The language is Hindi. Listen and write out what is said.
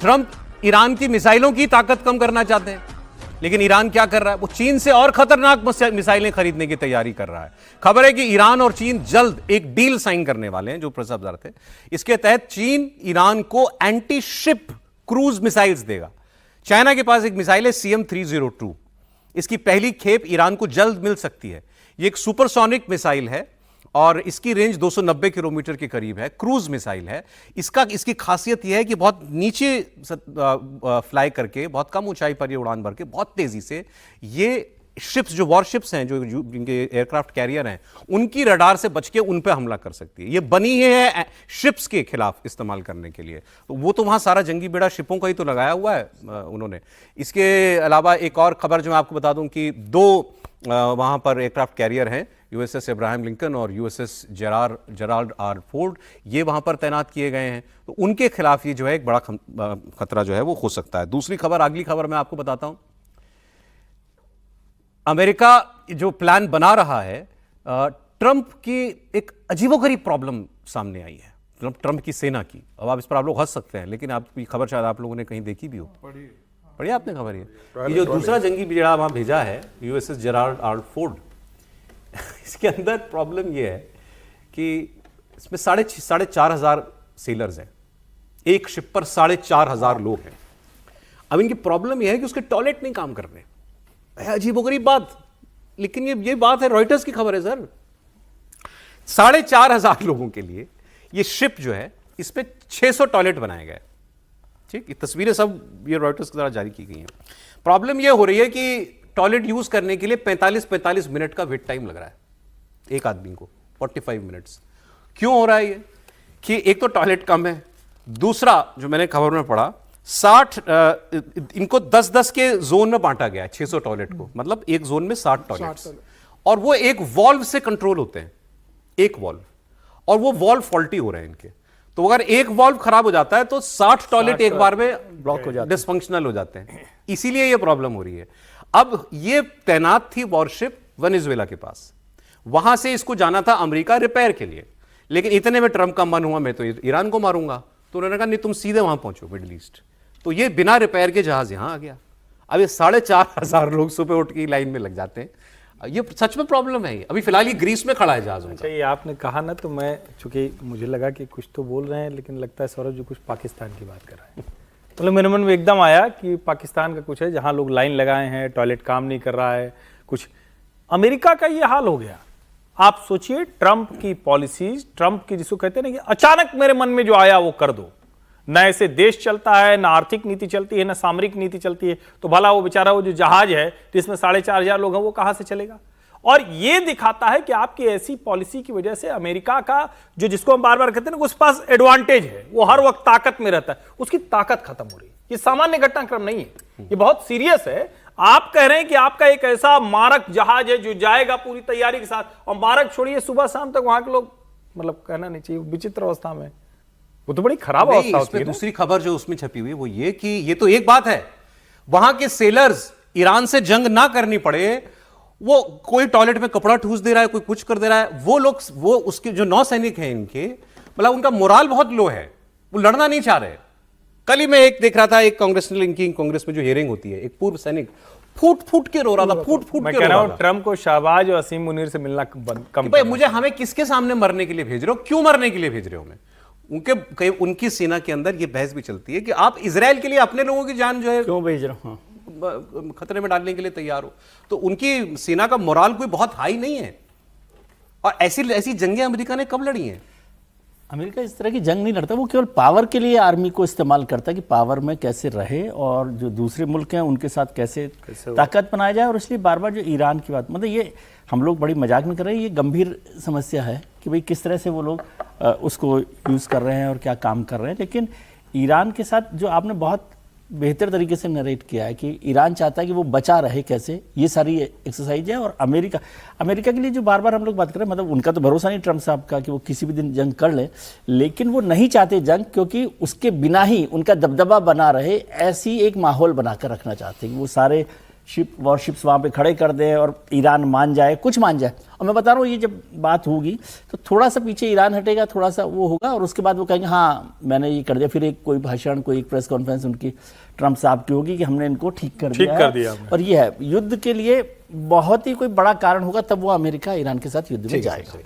ट्रंप ईरान की मिसाइलों की ताकत कम करना चाहते हैं, लेकिन ईरान क्या कर रहा है? वो चीन से और खतरनाक मिसाइलें खरीदने की तैयारी कर रहा है। खबर है कि ईरान और चीन जल्द एक डील साइन करने वाले हैं, जो प्रसाद बता रहे थे। इसके तहत चीन ईरान को एंटी शिप क्रूज मिसाइल्स देगा। चाइना के पास एक मिसाइल है CM-302। इसकी पहली खेप ईरान को जल्द मिल सकती है। यह एक सुपरसोनिक मिसाइल है और इसकी रेंज 290 किलोमीटर के करीब है। क्रूज मिसाइल है। इसकी खासियत यह है कि बहुत नीचे फ्लाई करके, बहुत कम ऊंचाई पर ये उड़ान भर के बहुत तेजी से ये शिप्स, जो वॉरशिप्स हैं, जो जिनके एयरक्राफ्ट कैरियर हैं, उनकी रडार से बच के उन पर हमला कर सकती है। ये बनी है शिप्स के खिलाफ इस्तेमाल करने के लिए। तो वो तो वहां सारा जंगी बेड़ा शिपों का ही तो लगाया हुआ है उन्होंने। इसके अलावा एक और खबर जो मैं आपको बता दूं कि 2 वहां पर एयरक्राफ्ट कैरियर हैं, USS अब्राहम लिंकन और USS जेराल्ड आर फोर्ड। ये वहां पर तैनात किए गए हैं। तो उनके खिलाफ ये जो है एक बड़ा खतरा जो है वो हो सकता है। दूसरी खबर, अगली खबर मैं आपको बताता हूं। अमेरिका जो प्लान बना रहा है, ट्रंप की एक अजीबोगरीब प्रॉब्लम सामने आई है, ट्रंप की सेना की। अब आप इस पर आप लोग हंस सकते हैं, लेकिन आपकी खबर शायद आप लोगों ने कहीं देखी भी हो। पढ़ी आपने खबर? ये जो दूसरा जंगी बेड़ा वहां भेजा है, USS जेराल्ड आर फोर्ड, इसके अंदर प्रॉब्लम यह है कि इसमें 4,500 सेलर्स हैं। एक शिप पर 4,500 लोग हैं। अब इनकी प्रॉब्लम यह है कि उसके टॉयलेट नहीं काम कर रहे। अजीबोगरीब बात, लेकिन ये बात है, रॉयटर्स की खबर है सर। 4,500 लोगों के लिए ये शिप जो है, इस पे 600 टॉयलेट बनाए गए। ठीक, ये तस्वीरें सब ये रॉयटर्स के द्वारा जारी की गई हैं। प्रॉब्लम ये हो रही है कि टॉयलेट यूज करने के लिए 45 मिनट का वेट टाइम लग रहा है एक आदमी को, 45 मिनट्स। क्यों हो रहा है ये? कि एक तो टॉयलेट कम है, दूसरा जो मैंने खबर में पढ़ा, 60 इनको 10-10 के जोन में बांटा गया है, 600 टॉयलेट को, मतलब एक जोन में 60 टॉयलेट्स, और वो एक वॉल्व से कंट्रोल होते हैं, एक वॉल्व, और वो वॉल्व फॉल्टी हो रहे हैं इनके। तो अगर एक वॉल्व खराब हो जाता है तो 60 टॉयलेट एक बार में ब्लॉक हो जाते हैं, डिसफंक्शनल हो जाते हैं। इसीलिए ये प्रॉब्लम हो रही है। अब ये तैनात थी वॉरशिप वेनेजुएला के पास, वहां से इसको जाना था अमेरिका रिपेयर के लिए, लेकिन इतने में ट्रंप का मन हुआ मैं तो ईरान को मारूंगा, तो उन्होंने कहा नहीं, तुम सीधे वहां पहुंचो मिडिल ईस्ट। तो ये बिना रिपेयर के जहाज यहां आ गया। अब ये 4,500 लोग सुबह उठ के लाइन में लग जाते हैं। ये सच में प्रॉब्लम है। अभी फिलहाल ये ग्रीस में खड़ा है जहाज। अच्छा, ये आपने कहा ना, तो मैं, चूंकि मुझे लगा कि कुछ तो बोल रहे हैं, लेकिन लगता है सौरभ जी कुछ पाकिस्तान की बात कर रहे हैं। मतलब मेरे मन में एकदम आया कि पाकिस्तान का कुछ है जहां लोग लाइन लगाए हैं, टॉयलेट काम नहीं कर रहा है कुछ। अमेरिका का ये हाल हो गया। आप सोचिए, ट्रंप की पॉलिसीज, ट्रंप की जिसको कहते हैं ना कि अचानक मेरे मन में जो आया वो कर दो। न ऐसे देश चलता है, ना आर्थिक नीति चलती है, ना सामरिक नीति चलती है। तो भला वो बेचारा वो जो जहाज है जिसमें 4,500 लोग हैं, वो कहां से चलेगा? और ये दिखाता है कि आपकी ऐसी पॉलिसी की वजह से अमेरिका का जो, जिसको हम बार बार कहते हैं ना, उसके पास एडवांटेज है, वो हर वक्त ताकत में रहता है, उसकी ताकत खत्म हो रही है। ये सामान्य घटनाक्रम नहीं है, ये बहुत सीरियस है। आप कह रहे हैं कि आपका एक ऐसा मारक जहाज है जो जाएगा पूरी तैयारी के साथ, और मारक छोड़िए, सुबह शाम तक वहां के लोग, मतलब कहना नहीं चाहिए, विचित्र अवस्था में, वो तो बड़ी खराब अवस्था होती है। दूसरी खबर जो उसमें छपी हुई वो ये कि ये तो एक बात है, वहां के सेलर्स ईरान से जंग ना करनी पड़े, वो कोई टॉयलेट में कपड़ा ठूस दे रहा है, कोई कुछ कर दे रहा है, वो लोग, वो उसके जो नौसैनिक हैं इनके, मतलब उनका मोराल बहुत लो है, वो लड़ना नहीं चाह रहे। कल ही मैं एक देख रहा था, एक कांग्रेस में जो हियरिंग होती है, एक पूर्व सैनिक फूट फूट के रो रहा था, फूट फूट के रो रहा था। ट्रंप को शाहबाज और असीम मुनीर से मिलना कम भाई, मुझे, हमें किसके सामने मरने के लिए भेज रहे हो, क्यों मरने के लिए भेज रहे हो? मैं उनकी सेना के अंदर ये बहस भी चलती है कि आप इजराइल के लिए अपने लोगों की जान जो है क्यों भेज रहे हो, खतरे में डालने के लिए तैयार हो। तो उनकी सेना का मोराल कोई बहुत हाई नहीं है। और ऐसी जंगें अमेरिका ने कब लड़ी हैं? अमेरिका इस तरह की जंग नहीं लड़ता, वो केवल पावर के लिए आर्मी को इस्तेमाल करता है कि पावर में कैसे रहे और जो दूसरे मुल्क हैं उनके साथ कैसे ताकत बनाया जाए। और इसलिए बार बार जो ईरान की बात, मतलब ये हम लोग बड़ी मजाक में कर रहे हैं, ये गंभीर समस्या है कि भाई किस तरह से वो लोग उसको यूज़ कर रहे हैं और क्या काम कर रहे हैं। लेकिन ईरान के साथ जो आपने बहुत बेहतर तरीके से नरेट किया है कि ईरान चाहता है कि वो बचा रहे कैसे, ये सारी एक्सरसाइज है। और अमेरिका के लिए जो बार बार हम लोग बात कर रहे हैं, मतलब उनका तो भरोसा नहीं ट्रंप साहब का कि वो किसी भी दिन जंग कर ले, लेकिन वो नहीं चाहते जंग, क्योंकि उसके बिना ही उनका दबदबा बना रहे, ऐसी एक माहौल बनाकर रखना चाहते हैं कि वो सारे वॉरशिप्स वहाँ पे खड़े कर दें और ईरान मान जाए, कुछ मान जाए। और मैं बता रहा हूँ ये जब बात होगी तो थोड़ा सा पीछे ईरान हटेगा, थोड़ा सा वो होगा और उसके बाद वो कहेंगे हाँ मैंने ये कर दिया। फिर एक कोई भाषण, कोई एक प्रेस कॉन्फ्रेंस उनकी ट्रम्प साहब की होगी कि हमने इनको ठीक कर दिया है। और ये है युद्ध के लिए बहुत ही कोई बड़ा कारण होगा तब वो अमेरिका ईरान के साथ युद्ध में जाएगा।